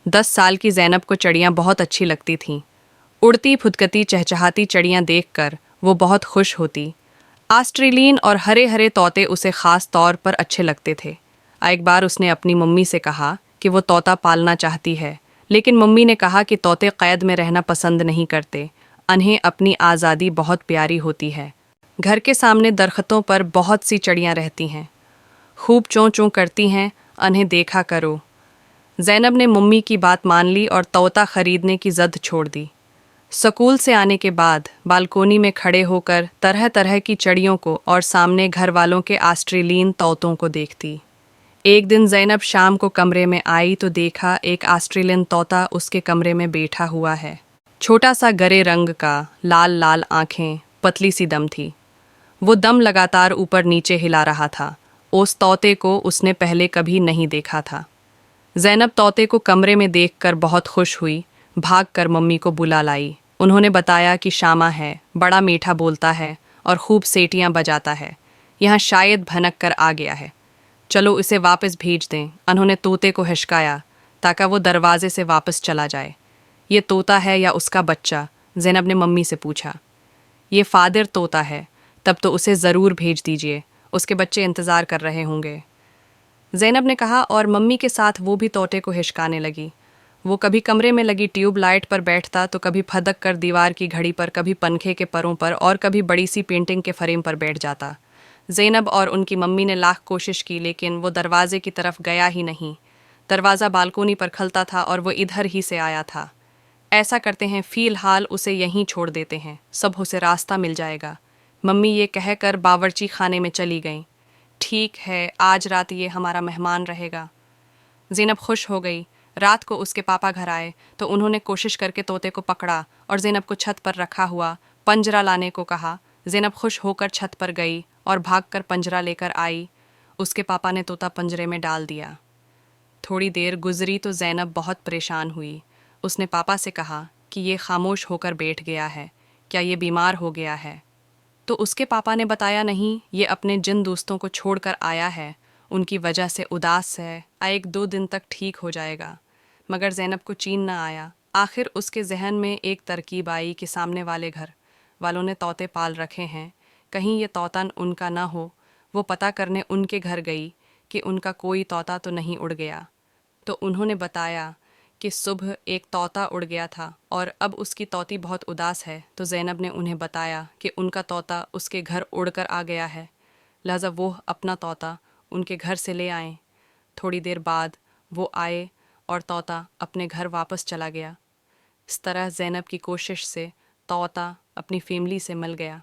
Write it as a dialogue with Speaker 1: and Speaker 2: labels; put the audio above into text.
Speaker 1: 10 साल की ज़ैनब को चिड़ियाँ बहुत अच्छी लगती थीं। उड़ती फुदकती चहचहाती चिड़ियाँ देखकर वो बहुत खुश होती। ऑस्ट्रेलियन और हरे हरे तोते उसे ख़ास तौर पर अच्छे लगते थे। एक बार उसने अपनी मम्मी से कहा कि वो तोता पालना चाहती है, लेकिन मम्मी ने कहा कि तोते क़ैद में रहना पसंद नहीं करते, उन्हें अपनी आज़ादी बहुत प्यारी होती है। घर के सामने दरख्तों पर बहुत सी चिड़ियाँ रहती हैं, खूब चों चों करती हैं, उन्हें देखा करो। ज़ैनब ने मम्मी की बात मान ली और तोता खरीदने की ज़द छोड़ दी। स्कूल से आने के बाद बालकोनी में खड़े होकर तरह तरह की चिड़ियों को और सामने घर वालों के ऑस्ट्रेलियन तोतों को देखती। एक दिन ज़ैनब शाम को कमरे में आई तो देखा एक ऑस्ट्रेलियन तोता उसके कमरे में बैठा हुआ है। छोटा सा गरे रंग का, लाल लाल आँखें, पतली सी दम थी। वो दम लगातार ऊपर नीचे हिला रहा था। उस तोते को उसने पहले कभी नहीं देखा था। ज़ैनब तोते को कमरे में देखकर बहुत खुश हुई, भागकर मम्मी को बुला लाई। उन्होंने बताया कि शामा है, बड़ा मीठा बोलता है और खूब सीटियाँ बजाता है। यहाँ शायद भनक कर आ गया है, चलो इसे वापस भेज दें। उन्होंने तोते को हिचकाया ताकि वो दरवाजे से वापस चला जाए। ये तोता है या उसका बच्चा? ज़ैनब ने मम्मी से पूछा। ये फादर तोता है। तब तो उसे ज़रूर भेज दीजिए, उसके बच्चे इंतज़ार कर रहे होंगे, ज़ैनब ने कहा। और मम्मी के साथ वो भी तोते को हिचकाने लगी। वो कभी कमरे में लगी ट्यूब लाइट पर बैठता तो कभी फदक कर दीवार की घड़ी पर, कभी पंखे के परों पर और कभी बड़ी सी पेंटिंग के फ्रेम पर बैठ जाता। ज़ैनब और उनकी मम्मी ने लाख कोशिश की, लेकिन वो दरवाजे की तरफ गया ही नहीं। दरवाज़ा बालकोनी पर खलता था और वो इधर ही से आया था। ऐसा करते हैं, फ़िलहाल उसे यहीं छोड़ देते हैं, सब उसे रास्ता मिल जाएगा। मम्मी ये कहकर बावर्ची खाने में चली गईं। ठीक है, आज रात ये हमारा मेहमान रहेगा। ज़ैनब खुश हो गई। रात को उसके पापा घर आए तो उन्होंने कोशिश करके तोते को पकड़ा और ज़ैनब को छत पर रखा हुआ पंजरा लाने को कहा। ज़ैनब खुश होकर छत पर गई और भागकर पंजरा लेकर आई। उसके पापा ने तोता पंजरे में डाल दिया। थोड़ी देर गुजरी तो ज़ैनब बहुत परेशान हुई। उसने पापा से कहा कि ये खामोश होकर बैठ गया है, क्या ये बीमार हो गया है? तो उसके पापा ने बताया, नहीं, ये अपने जिन दोस्तों को छोड़कर आया है, उनकी वजह से उदास है, 1-2 दिन तक ठीक हो जाएगा। मगर ज़ैनब को चैन न आया। आखिर उसके जहन में एक तरकीब आई कि सामने वाले घर वालों ने तोते पाल रखे हैं, कहीं ये तोता उनका ना हो। वो पता करने उनके घर गई कि उनका कोई तोता तो नहीं उड़ गया। तो उन्होंने बताया कि सुबह एक तोता उड़ गया था और अब उसकी तोती बहुत उदास है। तो ज़ैनब ने उन्हें बताया कि उनका तोता उसके घर उड़कर आ गया है, लिहाजा वो अपना तोता उनके घर से ले आए। थोड़ी देर बाद वो आए और तोता अपने घर वापस चला गया। इस तरह ज़ैनब की कोशिश से तोता अपनी फैमिली से मिल गया।